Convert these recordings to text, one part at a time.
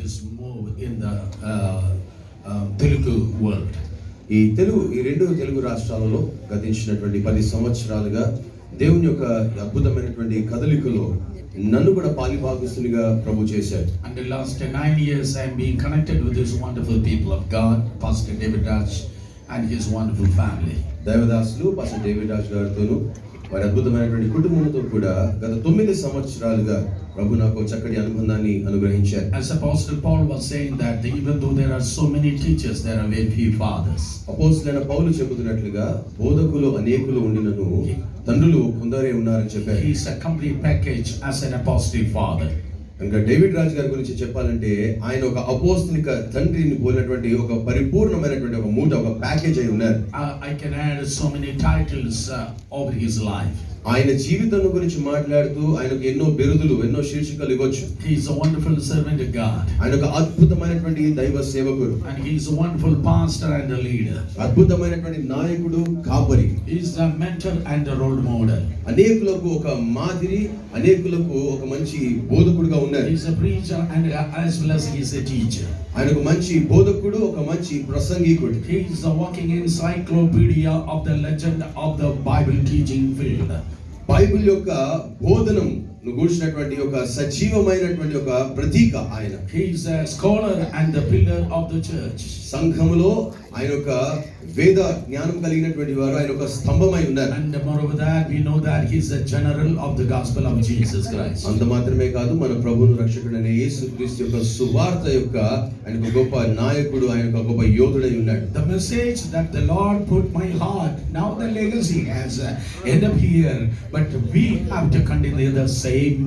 this move in the Telugu world. ఈ రెండు తెలుగు రాష్ట్రాలలో గతించినటువంటి 10 సంవత్సరాలుగా దేవుని యొక్క అద్భుతమైనటువంటి కదలికలో నన్ను కూడా పాలిభాగస్తునిగా ప్రభు చేశారు. And the last 9 years I am being connected with these wonderful people of God, Pastor David Raj and his wonderful family. దైవదాసులు పాస్టర్ డేవిడ్ రాజ్ గారితోను వారి అద్భుతమైనటువంటి కుటుంబంతో కూడా గత 9 సంవత్సరాలుగా ప్రభు నాకు చక్కటి అనుబంధాన్ని అనుగ్రహించారు. As Apostle Paul was saying that even though there are so many teachers, there are very few fathers. అపోస్తలుడైన పౌలు చెబుతున్నట్లుగా బోధకులు అనేకులు ఉండినను తండ్రులు కొందరే ఉన్నారని చెప్పారు. He is a complete package as an apostolic father. ఇంకా డేవిడ్ రాజ్ గారి గురించి చెప్పాలంటే ఆయన ఒక అపోస్తలిక తండ్రిని పోలినటువంటి ఒక పరిపూర్ణమైనటువంటి ఒక మూట, ఒక ప్యాకేజ్ అయి ఉన్నారు. I can add so many titles over his life. ఆయన జీవితం గురించి మాట్లాడుతూ ఆయనకు ఎన్నో బిరుదులు, ఎన్నో శీర్షికలు ఇవ్వచ్చు. He is a wonderful servant of God. ఆయన ఒక అద్భుతమైనటువంటి దైవ సేవకుడు. And he is a wonderful pastor and a leader. అద్భుతమైనటువంటి నాయకుడు, కాపరి. He is a mentor and a role model. అనేకులకు ఒక మాదిరి, అనేకులకు ఒక మంచి బోధకుడుగా ఉన్నారు. He is a preacher and as well as he is a teacher. ఆయన ఒక మంచి బోధకుడు, ఒక మంచి ప్రసంగికుడు. He is a walking encyclopedia of the legend of the Bible teaching field. Bible యొక్క బోధనం గూర్చినటువంటి ఒక సజీవమైనటువంటి ఒక ప్రతీక ఆయన. He is a scholar and the pillar of the church. సంఘములో ఆయన ఒక వేద జ్ఞానం కలిగినటువంటి వారు, ఆయన ఒక స్తంభమై ఉన్నారు. And moreover that we know that he is a general of the gospel of Jesus Christ. అంత మాత్రమే కాదు, మన ప్రభువును రక్షకుడైన యేసుక్రీస్తు యొక్క సువార్త యొక్క ఆయన ఒక గొప్ప నాయకుడు, ఆయన ఒక గొప్ప యోధుడై ఉన్నాడు. The message that the Lord put my heart, now the legacy has end up here, but we have to continue the same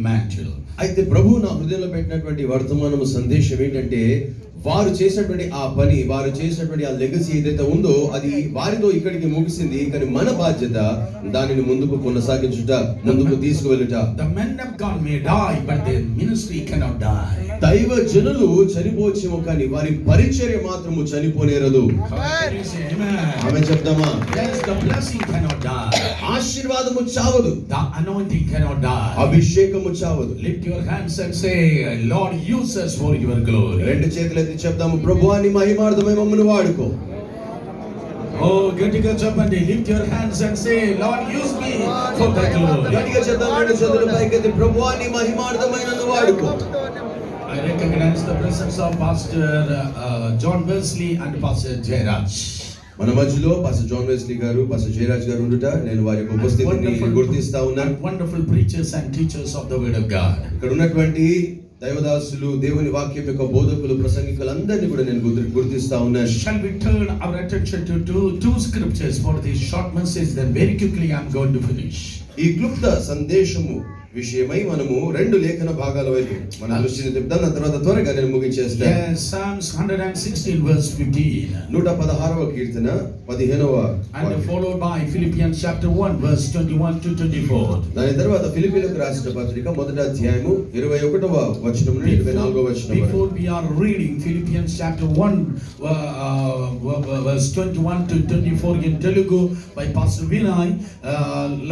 mantle. అయితే ప్రభు నా హృదయంలో పెట్టినటువంటి వర్తమానము సందేశం ఏంటంటే, వారు చేసినటువంటి ఆ పని, వారు చేసినటువంటి ఆ లెగసీ ఏదైతే ఉందో అది వారితో ఇక్కడికి ముగిసింది, కానీ మన బాధ్యత దానిని ముందుకు కొనసాగించుట, ముందుకు తీసుకువెళ్ళుట. The men of God may die, but their ministry cannot die. దైవ జనులు చనిపోవచ్చేమో కానీ వారి పరిచర్య మాత్రము చనిపోనేరదు. ఆమె చెప్తామా? Yes, the blessing cannot die. ఆశీర్వాదము చావదు. The anointing cannot die. అభిషేకము చావదు. Lift your hands and say, Lord, use us for your glory. రెండు చేతులెత్తి చెప్దాము, ప్రభువా నీ మహిమార్థమై మమ్మల్ని వాడుకో. Oh, గట్టిగా చెప్పండి. Lift your hands and say, Lord, use me for thy glory. గట్టిగా చెప్దాం, రెండు చేతులు పైకెత్తి, ప్రభువా నీ మహిమార్థమై నన్ను వాడుకో. I recognize the presence of Pastor John Wesley and Pastor Jairaj. మన మధ్యలో పాస్టర్ జాన్ వెస్లీ గారు, పాస్టర్ జయరాజ్ గారు ఉండుట నేను వారి యొక్క ఉపస్థితిని గుర్తిస్తా ఉన్నాను. Wonderful preachers and teachers of the word of God. ఇక్కడ ఉన్నటువంటి దైవదాసులు, దేవుని వాక్యం యొక్క బోధకులు, ప్రసంగికులు అందరినీ కూడా నేను గుర్తిస్తా ఉన్నాను. Shall we turn our attention to two scriptures for this short message, then very quickly I am going to finish. ఈ క్లుప్త సందేశము విషయమై మనము రెండు లేఖన భాగాల వైపు మన దృష్టిని తిప్పుదాం. ఆ తర్వాత త్వరగా నేను ముగించేస్తాను. Yes, Psalms 116 verse 15. 116వ కీర్తన 15వ and followed by Philippians chapter 1 verse 21 to 24. దాని తర్వాత ఫిలిప్పీయులకు రాసిన పత్రిక మొదటి అధ్యాయము 21వ వచనం నుండి 24వ వచనం వరకు. Before we are reading Philippians chapter 1 verse 21 to 24 in Telugu by Pastor Vinay,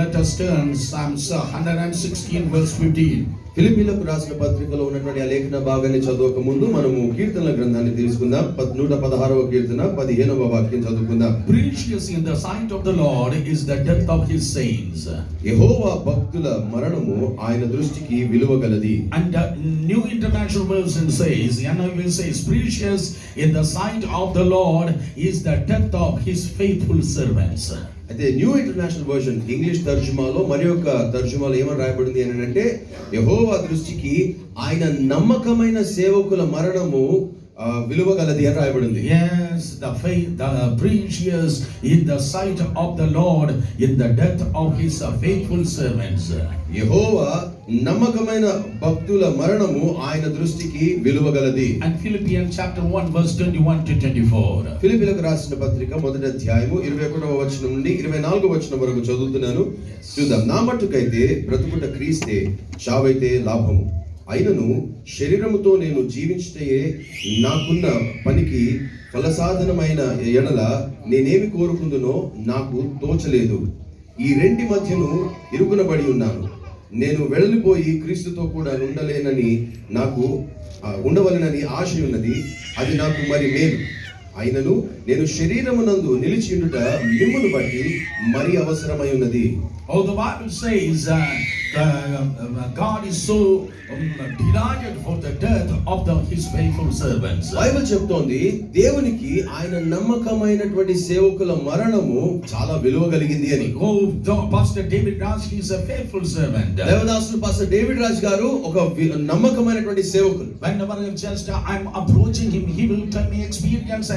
let us turn Psalms 116 verse 15. ఫిలిప్పీయులకు రాసిన పత్రికలో ఉన్నటువంటి ఆ లేఖన భాగాన్ని చదవక ముందు మనము కీర్తనల గ్రంథాన్ని తీసుకుందాం. 116వ కీర్తన 15వ వాక్యం చదువుకుందాం. Precious in the sight of the Lord is the death of his saints. యెహోవా భక్తుల మరణము ఆయన దృష్టికి విలువగలది. And the New International Version says, NIV says, precious in the sight of the Lord is the death of his faithful servants. అయితే new international version English తర్జుమాలో మరి యొక్క తర్జుమాలో ఏమని రాయబడింది అని అంటే, యెహోవా దృష్టికి ఆయన నమ్మకమైన సేవకుల మరణము విలువగలది అని రాయబడింది. Yes, the precious in the sight of the Lord in the death of his faithful servants. యెహోవా నమ్మకమైన భక్తుల మరణము ఆయన దృష్టికి విలువగలది. And Philippians chapter 1 verse 21 to 24. ఫిలిప్పీయులకు రాసిన పత్రిక మొదటి అధ్యాయము 21వ వచనం నుండి 24వ వచనం వరకు చదువుతున్నాను. చూద్దాం. నా మట్టుకైతే బ్రతుకుట క్రీస్తే, చావైతే లాభము. అయినను శరీరముతో నేను జీవించుటయే నాకున్న పనికి ఫలసాధనమైన ఎడల నేనేమి కోరుకుందునో నాకు తోచలేదు. ఈ రెంటి మధ్యను ఇరుకునబడి ఉన్నాను. నేను వెళ్ళిపోయి క్రీస్తుతో కూడా ఉండలేనని నాకు ఉండవలెనని ఆశ ఉన్నది, అది నాకు మరి మేలు. అయినను నేను శరీరమునందు నిలిచియుండుట మిమ్మును బట్టి మరి అవసరమై ఉన్నది. Oh, the Bible says God is so delighted for the death of his faithful servants. Bible చెప్తోంది దేవునికి ఆయన నమ్మకమైనటువంటి సేవకుల మరణము చాలా విలువ కలిగింది అని. Oh, Pastor David Raj, he is a faithful servant. దేవదాసులు పాస్టర్ డేవిడ్ రాజ్ గారు ఒక నమ్మకమైనటువంటి సేవకులు. Whenever just I'm approaching him, he will tell me experience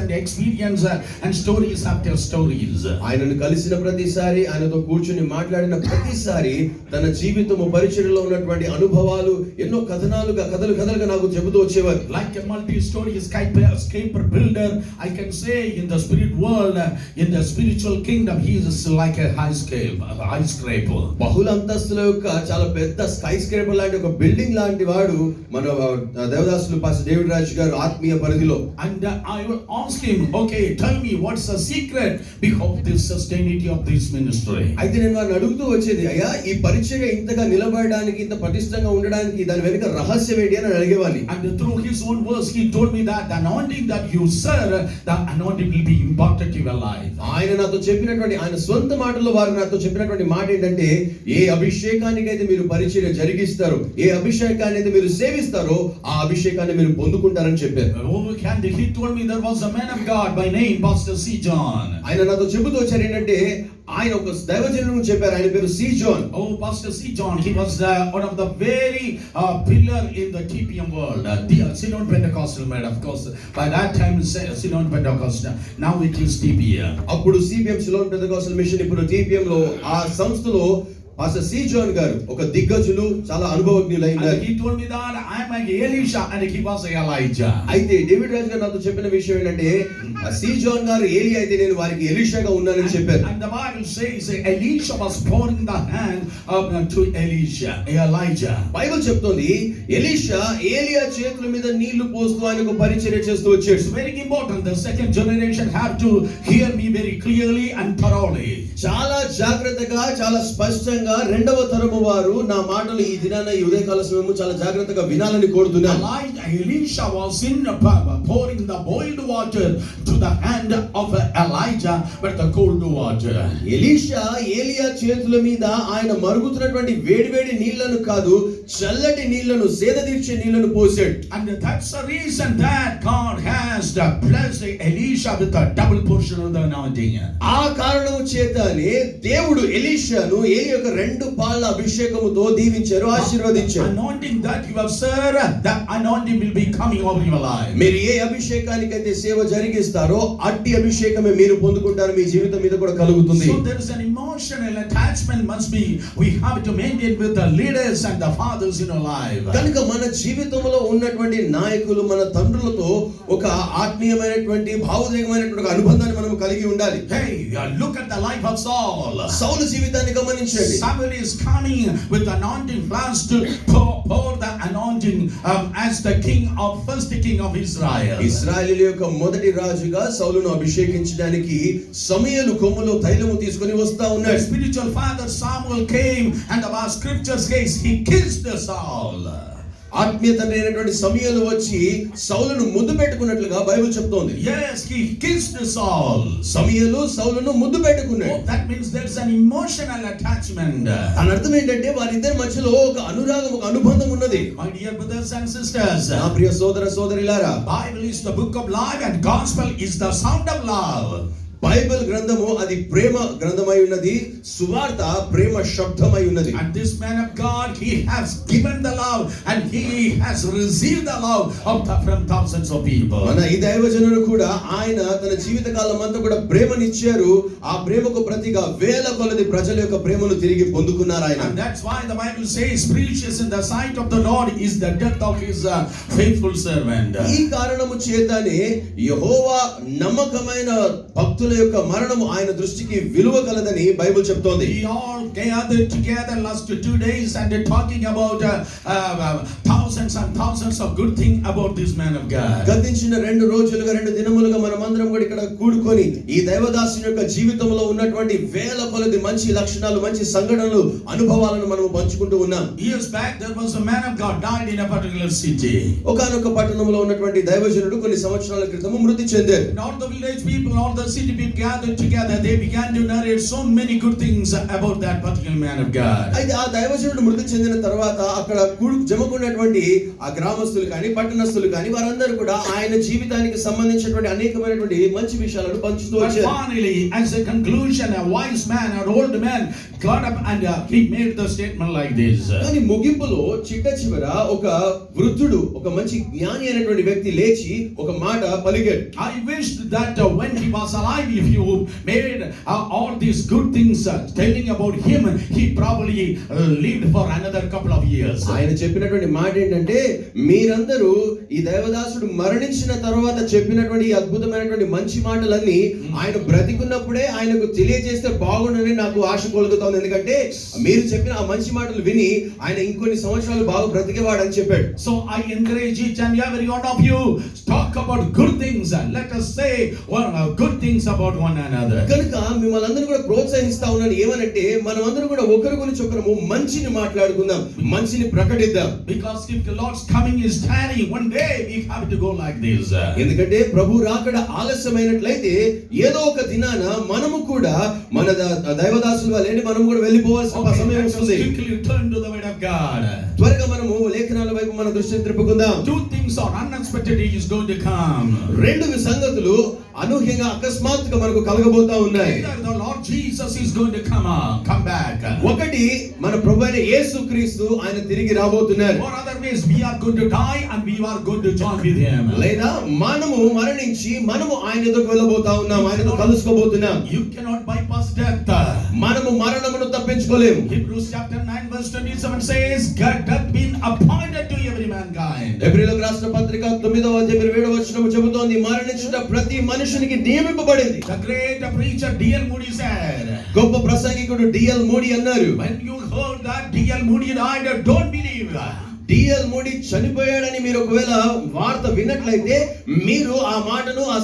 and stories after stories. ఆయనను కలిసిన ప్రతిసారి, ఆయనతో కూర్చుని మాట్లాడిన ప్రతిసారి తన జీవితము పరిచర్యలో ఉన్నటువంటి అనుభవాలు ఎన్నో కథలుగా నాకు చెబుతూ వచ్చేవారు. Like a multi-story skyscraper builder, I can say in the spirit world, in the spiritual kingdom, he is like a high skyscraper. బహుళ అంతస్తుల యొక్క చాలా పెద్ద స్కై స్క్రేపర్ లాంటి ఒక బిల్డింగ్ లాంటి వాడు మన దేవదాసులు పాస్టర్ డేవిడ్ రాజ్ గారు ఆత్మీయ పరిధిలో. And I will ask him, okay, tell me what's the secret behind this sustainability of this ministry. అయితే నేను వారిని అడుగుతూ వచ్చేది, అయ్యా ఈ పరిచర్య ఇంతగా నిలబడడానికి, ఇంత పటిష్టంగా ఉండడానికి దాని వెనుక రహస్యం ఏంటి అని అడిగేవాడిని. And through his own words he told me that the anointing that you serve, the anointing will be imparted to your life. ఆయన నాతో చెప్పినటువంటి, ఆయన సొంత మాటల్లో వారు నాతో చెప్పినటువంటి మాట ఏంటంటే, ఏ అభిషేకానికి అయితే మీరు పరిచర్య జరిగిస్తారో, ఏ అభిషేకాన్ని అయితే మీరు సేవిస్తారో ఆ అభిషేకాన్ని మీరు పొందుకుంటారని చెప్పారు. And he told me there was a man of God by name Pastor C. John. ఆయన నాతో చెబుతూ వచ్చారు ఏంటంటే, ఆయన ఒక దైవజనుడు చెప్పారు, ఆయన పేరు C John. Oh, Pastor C. John, he was one of the very pillar in the TPM world, the Ceylon Pentecostal man, of course. By that time, Ceylon Pentecostal. Now it is TPM. అప్పుడు CPM Ceylon Pentecostal machine, ఇప్పుడు టిపిఎం లో ఆ సంస్థలో pastor C John గారు ఒక దిగ్గజులు, చాలా అనుభవజ్ఞులైనారు. He told me that I am like Elisha and he was Elijah. అయితే David Raj గారు నాతో చెప్పిన విషయం ఏంటంటే, సి జాన్ గారు ఏలియా అయితే నేను వారికి ఎలీషాగా ఉన్నానని చెప్పారు. And the Bible says Elisha was pouring the hand to Elijah. Bible చెప్తోంది ఎలీషా ఏలియా చేతుల మీద నీళ్లు పోస్తూ ఆయనకు పరిచర్య చేస్తూ వచ్చాడు. It's very important. The second generation have to hear me very clearly and thoroughly. చాలా జాగ్రత్తగా, చాలా స్పష్టంగా రెండవ తరము వారు నా మాటలు ఈ దినాన ఈ ఉదయకాల సమయము చాలా జాగ్రత్తగా వినాలని కోరుతున్నాను. Elisha was in pouring the boiled water to the hand of Elijah, but the cold water. Elisha ఏలియా చేతుల మీద ఆయన మరుగుతున్నటువంటి వేడివేడి నీళ్లను కాదు, చల్లటి నీళ్లను, సేద తీర్చే నీళ్లను పోసాడు. And that's the reason that God has blessed Elisha with a double portion of the anointing. ఆ కారణం చేతనే దేవుడు ఎలీషాను ఏలి యొక్క రెండు పాళ్ళ అభిషేకముతో దీవించారు, ఆశీర్వదించారు. Anointing that you have served, that anointing will be coming over your life. మీరు ఏ అభిషేకానికి అయితే సేవ జరిగిస్తారో అట్టి అభిషేకమే మీరు పొందుకుంటారు, మీ జీవితం మీద కూడా కలుగుతుంది. So there is an emotional attachment must be we have to maintain with the leaders and the fathers in our life. కనుక మన జీవితంలో ఉన్నటువంటి నాయకులు, మన తండ్రులతో ఒక ఆత్మీయమైనటువంటి భావోద్వేగమైనటువంటి అనుబంధాన్ని మనం కలిగి ఉండాలి. Hey, look at the life of Saul. సౌలు జీవితాన్ని గమనించండి. Samuel is coming with anointing plans to pour the anointing as the first king of Israel. ఇశ్రాయేలు యొక్క మొదటి రాజుగా సౌలును అభిషేకించడానికి సమూయేలు కొమ్ములో తైలము తీసుకొని వస్తా ఉన్నాడు. The spiritual father Samuel came and the scripture says he kissed Saul. ఆత్మీయ తండ్రి అయినటువంటి సమూయేలు వచ్చి సౌలును ముద్దు పెట్టుకున్నట్లుగా బైబిల్ చెప్తోంది. Yes, he kissed Saul. సమూయేలు సౌలును ముద్దు పెట్టుకున్నాడు. Oh, that means there is an emotional attachment. దాని అర్థం ఏంటంటే వారిద్దరి మధ్యలో ఒక అనురాగం, ఒక అనుబంధం ఉన్నది. My dear brothers and sisters, నా ప్రియ సోదర సోదరులారా, Bible is the book of life and gospel is the sound of love. Bible గ్రంథము అది ప్రేమ గ్రంథమై ఉన్నది, సువార్త ప్రేమ శబ్దమై ఉన్నది. And this man of God, he has given the love and he has received the love from thousands of people. మన ఈ దైవజనుడు కూడా ఆయన తన జీవిత కాలం అంతా కూడా ప్రేమనిచ్చారు. ఆ ప్రేమకు ప్రతిగా వేల కొలది ప్రజల యొక్క ప్రేమను తిరిగి పొందుకున్నారు ఆయన. And that's why the Bible says precious in the sight of the Lord is the death of his faithful servant. ఈ కారణము చేతనే యెహోవా నమ్మకమైన భక్తుల మనుషుల యొక్క మరణము ఆయన దృష్టికి విలువ కలదని బైబిల్ చెప్తోంది. We all gathered together last 2 days and they're talking about thousands and thousands of good things about this man of God. గతించిన 2 రోజులుగా 2 దినములుగా మనమందరం కూడా ఇక్కడ కూడుకొని ఈ దైవదాసుని యొక్క జీవితంలో ఉన్నటువంటి వేల కొలది మంచి లక్షణాలు, మంచి సంఘటనలు, అనుభవాలను మనం పంచుకుంటూ ఉన్నాం. Years back there was a man of God died in a particular city. ఒకానొక పట్టణంలో ఉన్నటువంటి దైవజనుడు కొన్ని సంవత్సరాల క్రితం మృతి చెందారు. All the village people, all the city people gathered together. They began to narrate so many good things about that particular man of God. అయితే ఆ దైవజనుడు మృతి చెందిన తర్వాత అక్కడ జమకున్నటువంటి ఆ గ్రామస్తులు కానీ పట్టణస్తులు కానీ వారందరూ కూడా ఆయన జీవితానికి సంబంధించినటువంటి అనేకమైనటువంటి మంచి విషయాలను పంచుతూ వచ్చారు. Finally, as a conclusion, a wise man, an old man got up and he made the statement like this. కానీ ముగింపులో చిట్ట చివర ఒక వృద్ధుడు, ఒక మంచి జ్ఞాని అయినటువంటి వ్యక్తి లేచి ఒక మాట పలికాడు. I wished that when he was alive, if you made all these good things telling about him, he probably lived for another couple of years. ఆయన చెప్పినటువంటి మాట ఏంటంటే, మీరందరూ ఈ దైవదాసుడు మరణించిన తర్వాత చెప్పినటువంటి ఈ అద్భుతమైనటువంటి మంచి మాటలన్నీ ఆయన బ్రతికున్నప్పుడే ఆయనకు తెలియజేస్తే బాగుండని నాకు ఆశ కలుగుతోంది. ఎందుకంటే మీరు చెప్పిన ఆ మంచి మాటలు విని ఆయన ఇంకొన్ని సంవత్సరాలు బాగా బ్రతికేవాడని చెప్పాడు. So I encourage each and every one of you, talk about good things and let us say good things about one another. కనుక మిమ్మల్ని అందరూ కూడా ప్రోత్సహిస్తా ఉన్నాను. ఏమనంటే మనమందరం కూడా ఒకరి గురించి ఒకరు మంచిని మాట్లాడుకుందాం, మంచిని ప్రకటిద్దాం. Because if the Lord's coming is tarrying, one day we have to go like this. ఎందుకంటే ప్రభు రాకడ ఆలస్యమైనట్లయితే ఏదో ఒక దినాన మనము కూడా మన దైవదాసుల వలె మనం కూడా వెళ్ళిపోవాల్సిన సమయం వస్తుంది. Quickly turn to the word of God. త్వరగా మనము లేఖనాల వైపు మన దృష్టిని తిప్పుకుందాం. 2 things are unexpected is going to come. 2 సంగతులు అనూహ్యంగా అకస్మాత్తుగా మనకు కలగబోతా ఉన్నాయి. The Lord Jesus is going to come back. ఒకటి మన ప్రభువైన యేసుక్రీస్తు ఆయన తిరిగి రాబోతున్నారు. Or other ways we are going to die and we are going to join with him. లేదా మనము మరణించి మనము ఆయన ఎదురుకు వెళ్ళబోతా ఉన్నాం, ఆయనతో కలుసుకోబోతున్నాం. You cannot bypass death. మనము మరణమును తప్పించుకోలేము. Hebrews chapter 9 verse 27 says God hath been appointed to every mankind. హెబ్రీయులకు రాసిన పత్రిక 9వ అధ్యాయం 27వ వచనం చెబుతోంది, మరణించుట ప్రతి మనుషునికి నియమింపబడింది. The great preacher D.L. Moody said, గొప్ప ప్రసంగికుడు డిఎల్ మోడీ అన్నారు, when you heard that D.L. Moody died, don't believe. DL Modi చనిపోయాడని మీరు ఒకవేళ వార్త విన్నట్లయితే మీరు ఆ మాటను ఆ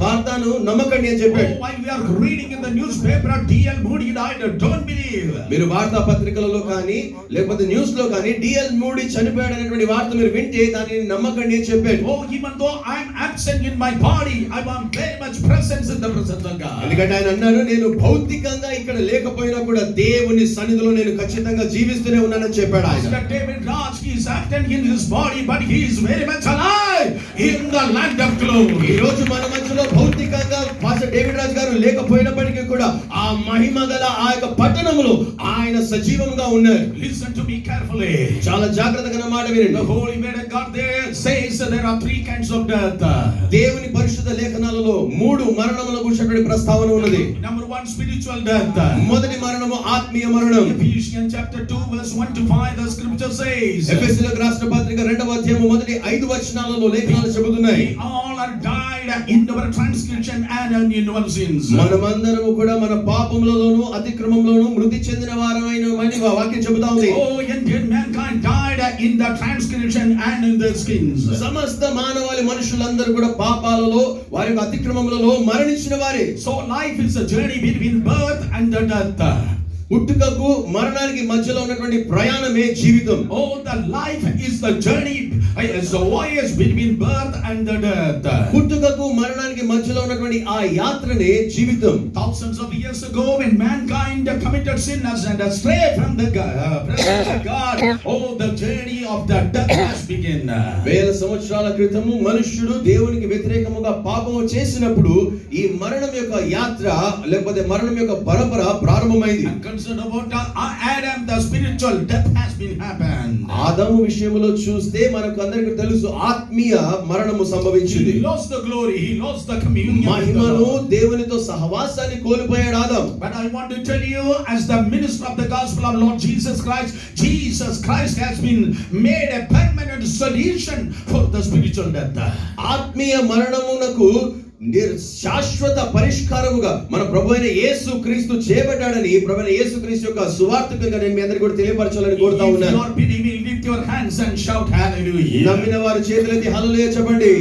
వార్తను నమ్మకండి అని చెప్పాడు. While we are reading in the newspaper D.L. Moody died, don't believe. మీరు వార్తా పత్రికలలో కానీ లేకపోతే న్యూస్ లో కానీ డిఎల్ మోడీ చనిపోయాడనేటువంటి వార్త మీరు వింటే దానిని నమ్మకండి అని చెప్పాడు. Oh, even though I am absent in my body, I am very much present in the presence of God. ఎందుకంటే ఆయన అన్నారు, నేను భౌతికంగా ఇక్కడ లేకపోయినా కూడా దేవుని సన్నిధిలో నేను ఖచ్చితంగా జీవిస్తూనే ఉన్నానని చెప్పాడు ఆయన. David Raj, he is absent in his body, but he is very much alive in the land of glory. ఈ రోజు మన మధ్యలో భౌతికంగా పాస్టర్ డేవిడ్ రాజ్ గారు లేకపోయినప్పటికీ కూడా ఆ మహిమ గల ఆ యొక్క పట్టణంలో ఆయన సజీవంగా ఉన్నారు. Listen to me carefully. చాలా జాగ్రత్తగా నా మాట వినండి. The holy word of God there says there are 3 kinds of death. దేవుని పరిశుద్ధ లేఖనాలలో 3 మరణముల గురించినటువంటి ప్రస్తావన ఉన్నది. Number 1, spiritual death. మొదటి మరణము ఆత్మీయ మరణం. Ephesians chapter 2 verse 1 to 5 the scripture says, ఎఫెసీయులకు రాసిన పత్రిక 2వ అధ్యాయం మొదటి 5 వచనాలలో లేఖనాలు చెబుతున్నాయి, we all are died in our transgression and in our sins. మనమందరము కూడా మన పాపములలోను అతిక్రమములోను మృతి చెందిన వారమైన వాక్యం చెబుతా ఉంది. Oh, indeed mankind died in the transgression and in their sins. సమస్త మానవాళి మనుషులందరూ కూడా పాపాలలో వారి యొక్క అతిక్రమములలో మరణించిన వారే. So life is a journey between birth and the death. పుట్టుకకు మరణానికి మధ్యలో ఉన్నటువంటి ప్రయాణమే జీవితం. Oh, the life is the journey, is the voyage between birth and the death. పుట్టుకకు మరణానికి మధ్యలో ఉన్నటువంటి ఆ యాత్రనే జీవితం. Thousands of years ago, when mankind committed sin and strayed from the presence of God, oh, the journey of the death has begun. వేల సంవత్సరాల క్రితము మనుష్యుడు దేవునికి వ్యతిరేకముగా పాపము చేసినప్పుడు ఈ మరణం యొక్క యాత్ర లేకపోతే మరణం యొక్క పరంపర ప్రారంభమైంది. About Adam, the spiritual death has been happened. ఆదాము విషయంలో చూస్తే మనకు అందరికీ తెలుసు, ఆత్మీయ మరణము సంభవించింది. He lost the glory, he lost the communion. మహిమను దేవునితో సహవాసాన్ని కోల్పోయాడు ఆదాము. But I want to tell you, as the minister of the gospel of Lord Jesus Christ has been made a permanent solution for the spiritual death. ఆత్మీయ మరణమునకు శాశ్వత పరిష్కారముగా మన ప్రభు అయిన యేసు క్రీస్తు చేయబడ్డాడని ప్రభు అయిన యేసు క్రీస్తు యొక్క సువార్తగా నేను మీ అందరికీ కూడా తెలియపరచాలని కోరుతా If you ఉన్నాను. are believing, lift your hands and shout hallelujah. నమ్మిన వారు చేతులెత్తి హల్లెలూయా చెప్పండి.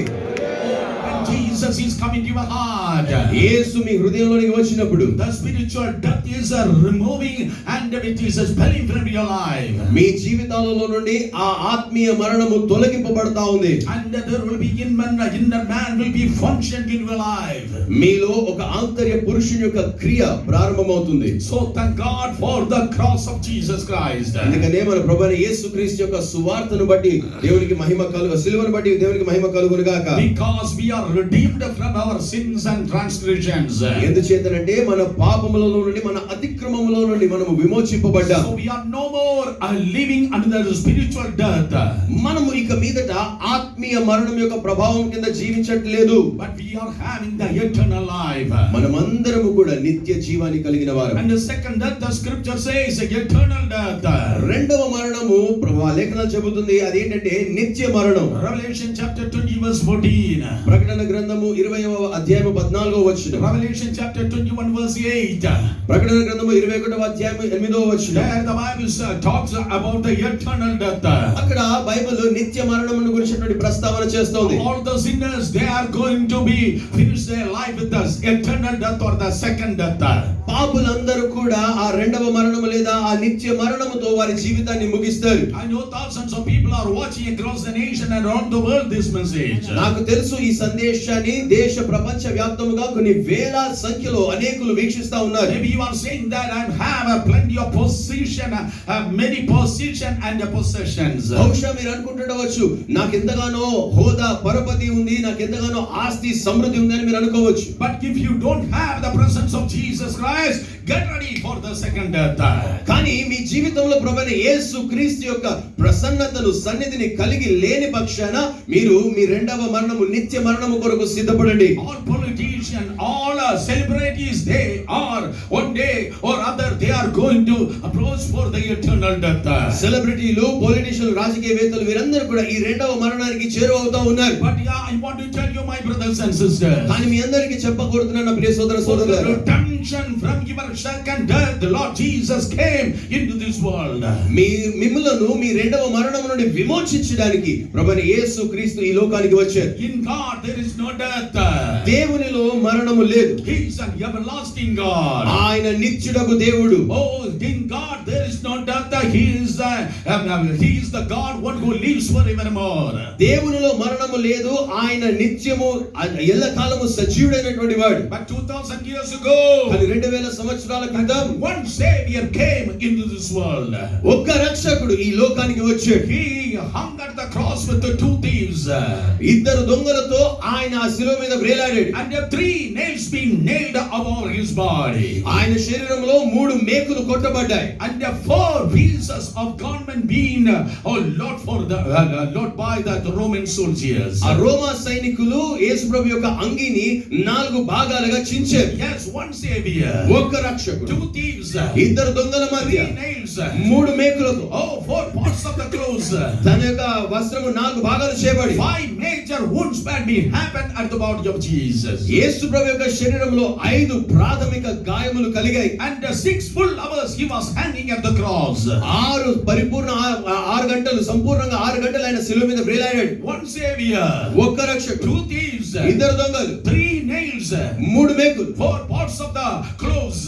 When Jesus is coming to your heart, యేసు మీ హృదయంలోనికి వచ్చినప్పుడు the spiritual death is removing and it is expelling from your life. మీ జీవితాలలో నుండి ఆ ఆత్మీయ మరణము తొలగింపబడతా ఉంది. And there will be inner man will be functioning in your life. మీలో ఒక ఆంతర్య పురుషుని యొక్క క్రియ ప్రారంభమవుతుంది. So thank God for the cross of Jesus Christ. అందుకనే మన ప్రభువైన యేసుక్రీస్తు యొక్క సువార్తను బట్టి దేవునికి మహిమ కలుగు, సిలువను బట్టి దేవునికి మహిమ కలుగును గాక. Because we are redeemed from our sins and transgressions. ఎందుచేతనంటే మన పాపములలో నుండి మన అతిక్రమముల నుండి మనము విమోచింపబడ్డాం. So we are no more living under the spiritual death. మనము ఇక మీదట ఆత్మీయ మరణం యొక్క ప్రభావం కింద జీవించట్లేదు. But we are having the eternal life. మనమందరము కూడా నిత్య జీవాన్ని కలిగిన వారు. And the second death, the scripture says, eternal death. రెండవ మరణము లేఖనాలు చెబుతుంది అదేంటంటే నిత్య మరణం. Revelation chapter 20 verse 14. ప్రకటన గ్రంథము 20వ అధ్యాయము 14వ వచనం. Revelation chapter 21 verse 8. ప్రకటన గ్రంథము 21వ అధ్యాయము 8వ వచనం. There the Bible talks about the eternal death. అక్కడ బైబిల్ నిత్య మరణమును గురించినటువంటి ప్రస్తావన చేస్తోంది. All the sinners, they are going to be finish their life with the eternal death or the second death. పాపులందరూ కూడా ఆ రెండవ మరణము లేదా ఆ నిత్య మరణముతో వారి జీవితాన్ని ముగిస్తారు. I know thousands of people are watching across the nation and around the world this message. నాకు తెలుసు ఈ సందేశాన్ని దేశ ప్రపంచ వ్యాప్తముగా కొన్ని వేల సంఖ్యలో అనేకులు వీక్షిస్తా ఉన్నారు. Maybe you are saying that I have a plenty of position, many position and possessions. బహుశా మీరు అనుకుంటుండవచ్చు నాకు ఎంతగానో హోదా పరపతి ఉంది, నాకు ఎంతగానో ఆస్తి సమృద్ధి ఉంది అని మీరు అనుకోవచ్చు. But if you don't have the presence of Jesus Christ, get ready for the second death. కానీ మీ జీవితంలో ప్రభువైన యేసు క్రీస్తు యొక్క ప్రసన్నతను సన్నిధిని కలిగి లేని పక్షాన మీరు మీ రెండవ మరణము నిత్య మరణము కొరకు సిద్ధపడండి. All politicians, all celebrities, they are one day or other they are going to approach for the eternal death. సెలబ్రిటీలు, పొలిటీషియన్లు, రాజకీయవేత్తలు వీరందరూ కూడా ఈ రెండవ మరణానికి చేరువవుతా ఉన్నారు. But yeah, I want to tell you, my brothers and sisters, కానీ మీ అందరికీ చెప్పకూడుతున్నాను ప్రియ సోదర సోదరులారా, redemption from your second death, the Lord Jesus came into this world. మిమ్ములను మీ రెండవ మరణము నుండి విమోచించడానికి ప్రభువైన యేసు క్రీస్తు ఈ లోకానికి వచ్చారు. In God there is no death. దేవునిలో మరణము లేదు. He is an everlasting God. ఆయన నిత్యుడగు దేవుడు. Oh, in God there is no death. He is the God one who lives forevermore. దేవునిలో మరణము లేదు. ఆయన నిత్యము ఎల్లకాలము సజీవుడైనటువంటి వాడు. But 2000 years ago, అది 2000 సంవత్సరాల క్రితం one savior came into this world. ఒక్క రక్షకుడు ఈ లోకానికి వచ్చాడు. He hung at the cross with the two thieves. ఇద్దరు దొంగలతో ఆయన ఆ శిలువ మీద వ్రేలాడాడు. And the 3 nails being nailed above his body. ఆయన శరీరంలో 3 మేకులు కొట్టబడ్డాయి. And the 4 pieces of garment being load by the Roman soldiers. ఆ రోమా సైనికులు యేసుప్రభు యొక్క అంగీని 4 భాగాలుగా చించారు. Yes, one savior, ఒక్క రక్షకుడు, 2 thieves, ఇద్దరు దొంగల మధ్య 3 nails, 3 మేకులతో 4 parts of the clothes, తన యొక్క వస్త్రము 4 భాగాలు చేయబడి 5 major wounds that happened at the body of Jesus. యేసుప్రభు యొక్క శరీరంలో 5 ప్రాథమిక గాయములు కలిగాయి. And 6 full hours he was hanging at the cross. 6 గంటలు సంపూర్ణంగా 6 గంటలు ఆయన శిలువ మీద వ్రేలాడాడు. One savior, ఒక్క రక్షకుడు, 2 thieves, ఇద్దరు దొంగలు, 3 nails, 3 మేకులు, 4 parts of the clothes,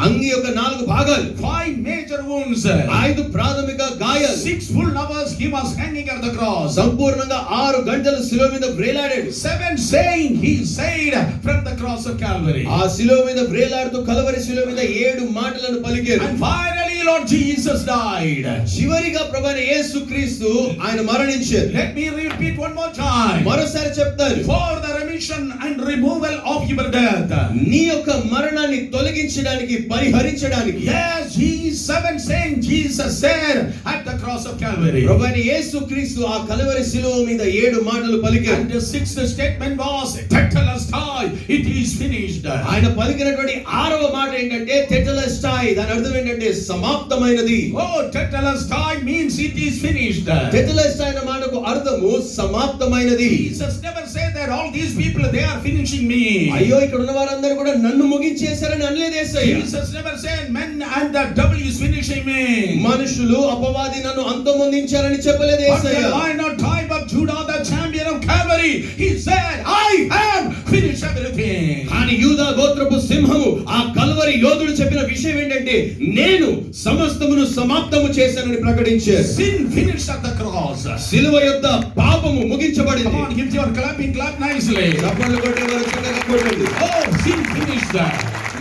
అంగి యొక్క 4 భాగాలు, 5 major wounds, 5 ప్రాథమిక గాయాలు, 6 full hours he was hanging at the cross. సంపూర్ణంగా 6 గంటలు శిలువ మీద వ్రేలాడాడు. 7 saying he said from the cross of Calvary. ఆ శిలువ మీద వ్రేలాడుతూ కలవరి శిలువ మీద 7 మాటలను పలికారు. And finally Lord Jesus died. చివరిగా ప్రభువైన యేసుక్రీస్తు ఆయన మరణించారు. Let me repeat one more time. మరోసారి చెప్తాను. For the remission and removal of your death. నీ యొక్క మరణాన్ని తొలగించడానికి, పరిహరించడానికి. Yes, he 7 saying Jesus said at the cross of Calvary. ప్రభువైన యేసుక్రీస్తు ఆ కలవరి శిలువ మీద 7 మాటలు పలికారు. And the 6th statement was tetelestai, it is finished. ఆయన పలికినటువంటి ఆరవ మాట ఏంటంటే టెటెలెస్టాయ్. దాని అర్థం ఏంటంటే సమాప్తమైనది. Oh, tetelestai means it is finished. టెటెలెస్టాయ్ అనే మాటకు అర్థము సమాప్తమైనది. Jesus never said that all these people they are finishing me. అయ్యో ఇక్కడ ఉన్న వారందరూ కూడా నన్ను ముగించేశారని అనలేదు యేసయ్య. Jesus never said men and the devil is finishing me. మనుషులు అపవాది నన్ను అంతమొందించారని చెప్పలేదు But Yesayya. the Lion of tribe of Judah, the champion of Calvary, he said, I have finished everything. కానీ యూదా గోత్రపు సింహము ఆ కల్వరి యోధుడు చెప్పిన విషయం ఏంటంటే నేను సమస్తమును సమాప్తము చేశానని ప్రకటించారు. Sin finished at the cross. సిలువ యొద్ద పాపము ముగించబడింది. Come on, give your clap nicely. చప్పట్లు కొట్టేవారు చక్కగా కొట్టండి. Oh, sin finished.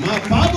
మా పాప